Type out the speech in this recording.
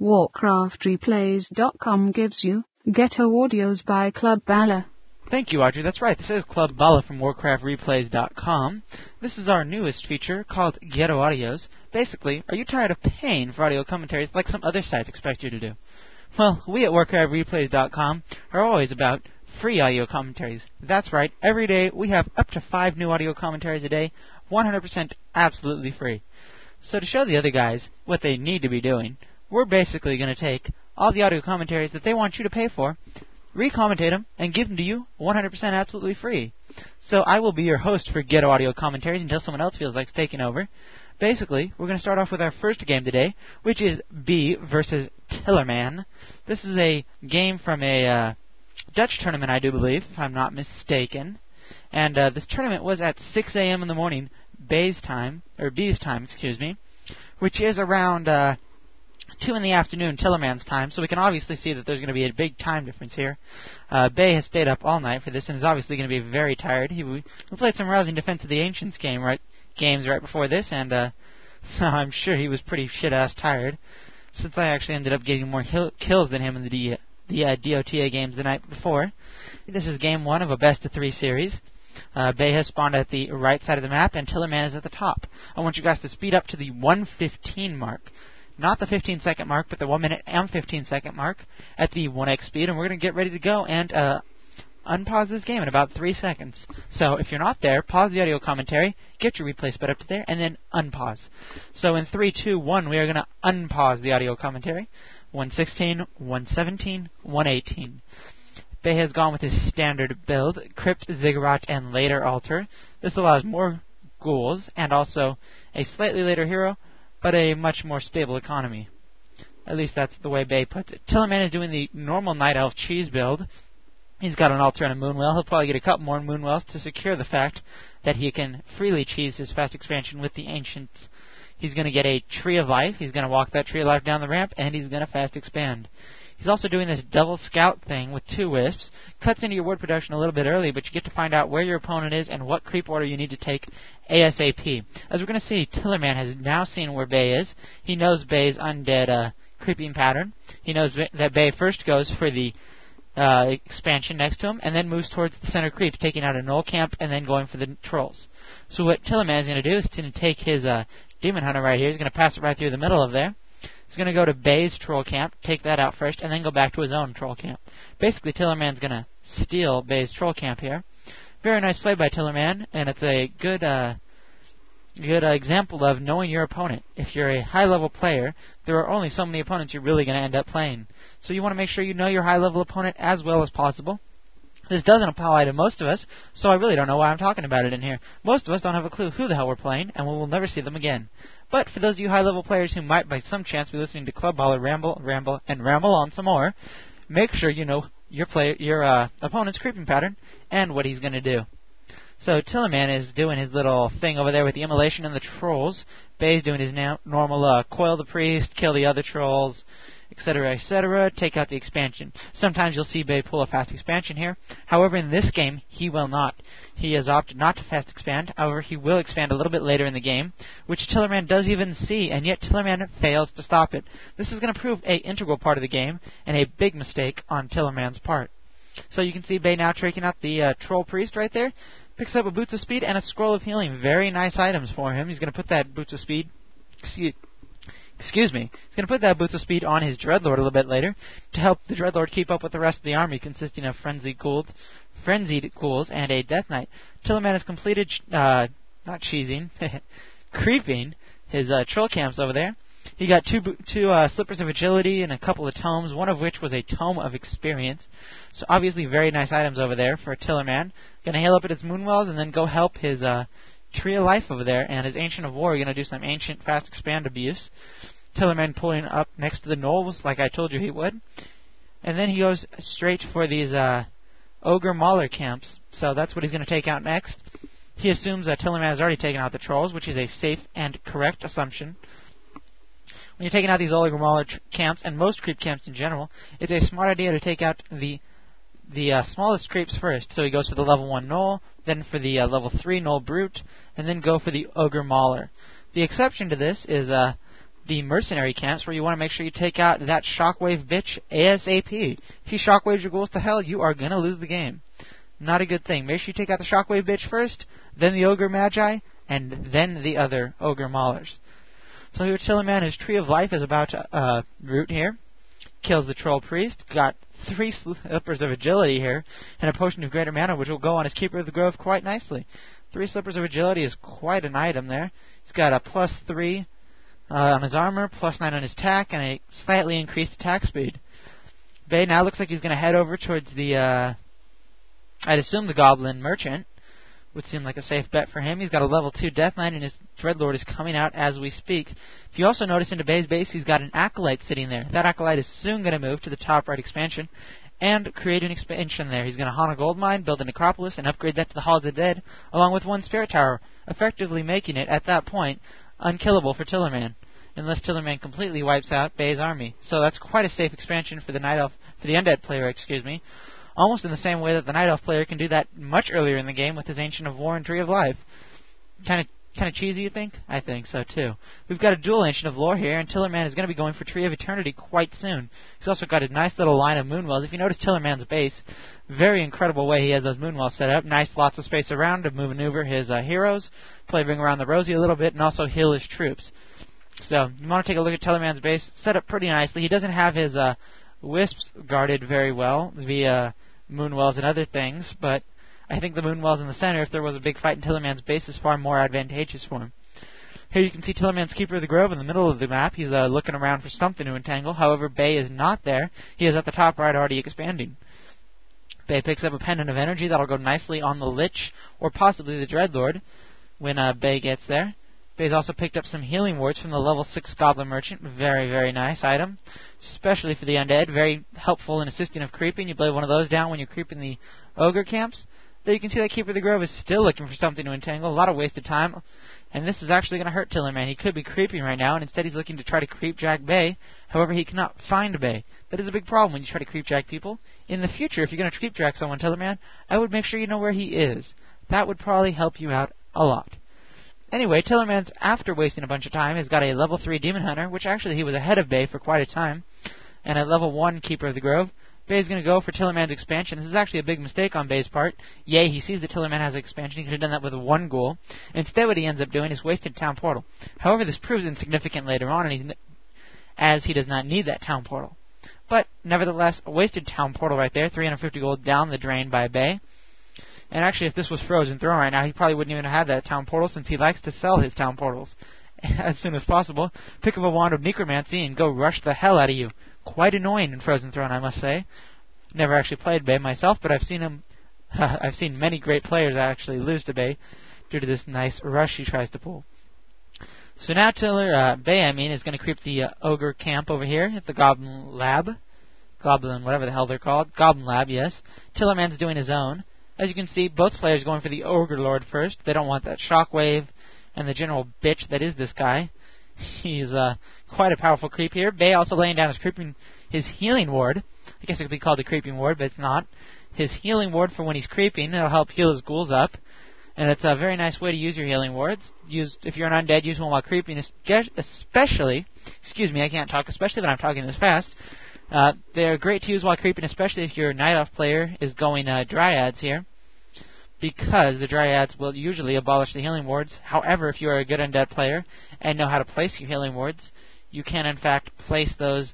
Warcraftreplays.com gives you Ghetto audios by Club Balla. Thank you, Audrey. That's right. This is Club Balla from Warcraftreplays.com. This is our newest feature called Ghetto Audios. Basically, are you tired of paying for audio commentaries like some other sites expect you to do? Well, we at Warcraftreplays.com are always about free audio commentaries. That's right. Every day we have up to 5 new audio commentaries a day, 100% absolutely free. So to show the other guys what they need to be doing, we're basically going to take all the audio commentaries that they want you to pay for, recommentate them, and give them to you 100% absolutely free. So I will be your host for Ghetto audio commentaries until someone else feels like taking over. Basically, we're going to start off with our first game today, which is B versus Tillerman. This is a game from a Dutch tournament, I do believe, if I'm not mistaken. And this tournament was at 6 a.m. in the morning, B's time, which is around 2 in the afternoon, Tillerman's time, so we can obviously see that there's going to be a big time difference here. Bay has stayed up all night for this and is obviously going to be very tired. We played some rousing Defense of the Ancients games right before this, and so I'm sure he was pretty shit-ass tired, since I actually ended up getting more kills than him in the DOTA games the night before. This is game 1 of a best-of-3 series. Bay has spawned at the right side of the map, and Tillerman is at the top. I want you guys to speed up to the 1:15 mark. Not the 15-second mark, but the 1 minute and 15-second mark at the 1x speed, and we're going to get ready to go and unpause this game in about 3 seconds. So if you're not there, pause the audio commentary, get your replay sped up to there, and then unpause. So in 3, 2, 1, we are going to unpause the audio commentary. 1:16, 1:17, 1:18. Bay has gone with his standard build, Crypt, Ziggurat, and later Altar. This allows more ghouls, and also a slightly later hero, but a much more stable economy. At least that's the way Bay puts it. Tillerman is doing the normal Night Elf cheese build. He's got an altar and a moonwell. He'll probably get a couple more moonwells to secure the fact that he can freely cheese his fast expansion with the Ancients. He's going to get a Tree of Life. He's going to walk that Tree of Life down the ramp, and he's going to fast expand. He's also doing this double scout thing with 2 wisps. Cuts into your word production a little bit early, but you get to find out where your opponent is and what creep order you need to take ASAP. As we're going to see, Tillerman has now seen where Bay is. He knows Bay's undead creeping pattern. He knows that Bay first goes for the expansion next to him, and then moves towards the center creep, taking out a Knoll camp, and then going for the trolls. So what Tillerman is going to do is to take his Demon Hunter right here. He's going to pass it right through the middle of there. He's going to go to Bay's troll camp, take that out first, and then go back to his own troll camp. Basically, Tillerman's going to steal Bay's troll camp here. Very nice play by Tillerman, and it's a good example of knowing your opponent. If you're a high-level player, there are only so many opponents you're really going to end up playing. So you want to make sure you know your high-level opponent as well as possible. This doesn't apply to most of us, so I really don't know why I'm talking about it in here. Most of us don't have a clue who the hell we're playing, and we will never see them again. But for those of you high-level players who might by some chance be listening to Club Balla ramble on some more, make sure you know your opponent's creeping pattern and what he's going to do. So Tillerman is doing his little thing over there with the immolation and the trolls. Bay's doing his normal coil the priest, kill the other trolls, etc., etc., take out the expansion. Sometimes you'll see Bay pull a fast expansion here. However, in this game, he will not. He has opted not to fast expand. However, he will expand a little bit later in the game, which Tillerman does even see, and yet Tillerman fails to stop it. This is going to prove an integral part of the game, and a big mistake on Tillerman's part. So you can see Bay now taking out the Troll Priest right there. Picks up a Boots of Speed and a Scroll of Healing. Very nice items for him. He's going to put that Boots of Speed... Excuse me. He's going to put that Boots of Speed on his Dreadlord a little bit later to help the Dreadlord keep up with the rest of the army, consisting of frenzied ghouls and a Death Knight. Tillerman has completed, creeping his troll camps over there. He got two Slippers of Agility and a couple of tomes, one of which was a Tome of Experience. So obviously very nice items over there for Tillerman. Going to hail up at his Moonwells and then go help his Tree of Life over there, and his Ancient of War. You're going to do some Ancient Fast Expand abuse. Tillerman pulling up next to the Knolls, like I told you he would. And then he goes straight for these Ogre Mauler camps. So that's what he's going to take out next. He assumes that Tillerman has already taken out the Trolls, which is a safe and correct assumption. When you're taking out these Ogre Mauler camps, and most creep camps in general, it's a smart idea to take out the smallest creeps first. So he goes for the level 1 Gnoll, then for the level 3 Gnoll Brute, and then go for the Ogre Mauler. The exception to this is the mercenary camps, where you want to make sure you take out that shockwave bitch ASAP. If he shockwaves your ghouls to hell, you are going to lose the game. Not a good thing. Make sure you take out the shockwave bitch first, then the ogre magi, and then the other ogre maulers. So here Tillerman, his Tree of Life is about to root here. Kills the troll priest. Got 3 slippers of agility here, and a potion of greater mana, which will go on his Keeper of the Grove quite nicely. 3 slippers of agility is quite an item there. He's got a +3 on his armor, +9 on his attack, and a slightly increased attack speed. Bay now looks like he's going to head over towards the, I'd assume the Goblin Merchant. Would seem like a safe bet for him. He's got a level 2 Death Knight, and his Dreadlord is coming out as we speak. If you also notice into Bay's base, he's got an Acolyte sitting there. That Acolyte is soon going to move to the top right expansion and create an expansion there. He's going to haunt a gold mine, build a necropolis, and upgrade that to the Halls of the Dead, along with 1 Spirit Tower, effectively making it, at that point, unkillable for Tillerman, unless Tillerman completely wipes out Bay's army. So that's quite a safe expansion for the Night Elf, for the Undead player, excuse me. Almost in the same way that the Night Elf player can do that much earlier in the game with his Ancient of War and Tree of Life. Kind of cheesy, you think? I think so, too. We've got a dual Ancient of Lore here, and Tillerman is going to be going for Tree of Eternity quite soon. He's also got a nice little line of Moonwells. If you notice Tillerman's base, very incredible way he has those Moonwells set up. Nice, lots of space around to maneuver his heroes, bring around the Rosie a little bit, and also heal his troops. So, you want to take a look at Tillerman's base. Set up pretty nicely. He doesn't have his Wisps guarded very well via Moonwells and other things, but I think the Moonwells in the center, if there was a big fight in Tillerman's base, is far more advantageous for him. Here you can see Tillerman's Keeper of the Grove in the middle of the map. He's looking around for something to entangle. However, Bay is not there. He is at the top right, already expanding. Bay picks up a Pendant of Energy. That'll go nicely on the Lich, or possibly the Dreadlord, when Bay gets there. Bay's also picked up some Healing Wards from the level 6 Goblin Merchant. Very, very nice item, especially for the Undead. Very helpful in assisting of creeping. You play one of those down when you're creeping the Ogre camps. There you can see that Keeper of the Grove is still looking for something to entangle. A lot of wasted time. And this is actually going to hurt Tillerman. He could be creeping right now, and instead he's looking to try to creepjack Bay. However, he cannot find Bay. That is a big problem when you try to creepjack people. In the future, if you're going to creepjack someone, Tillerman, I would make sure you know where he is. That would probably help you out a lot. Anyway, Tillerman's, after wasting a bunch of time, has got a level 3 Demon Hunter, which actually he was ahead of Bay for quite a time, and a level 1 Keeper of the Grove. Bay's going to go for Tillerman's expansion. This is actually a big mistake on Bay's part. Yay, he sees that Tillerman has expansion. He could have done that with 1 ghoul. Instead, what he ends up doing is wasted Town Portal. However, this proves insignificant later on, as he does not need that Town Portal. But, nevertheless, a wasted Town Portal right there, 350 gold down the drain by Bay. And actually, if this was Frozen Throne right now, he probably wouldn't even have that Town Portal, since he likes to sell his Town Portals as soon as possible. Pick up a Wand of Necromancy and go rush the hell out of you. Quite annoying in Frozen Throne, I must say. Never actually played Bay myself, but I've seen him. I've seen many great players actually lose to Bay due to this nice rush he tries to pull. So now Bay, is going to creep the Ogre camp over here at the Goblin Lab. Goblin, whatever the hell they're called. Goblin Lab, yes. Tillerman's doing his own. As you can see, both players going for the Ogre Lord first. They don't want that Shockwave and the general bitch that is this guy. He's quite a powerful creep here. Bay also laying down his Healing Ward. I guess it could be called a Creeping Ward, but it's not. His Healing Ward for when he's creeping. It'll help heal his ghouls up. And it's a very nice way to use your Healing Wards. If you're an undead, use one while creeping, especially, excuse me, I can't talk, especially when I'm talking this fast. They're great to use while creeping, especially if your Night Elf player is going Dryads here, because the Dryads will usually abolish the Healing Wards. However, if you are a good undead player and know how to place your Healing Wards, you can in fact place those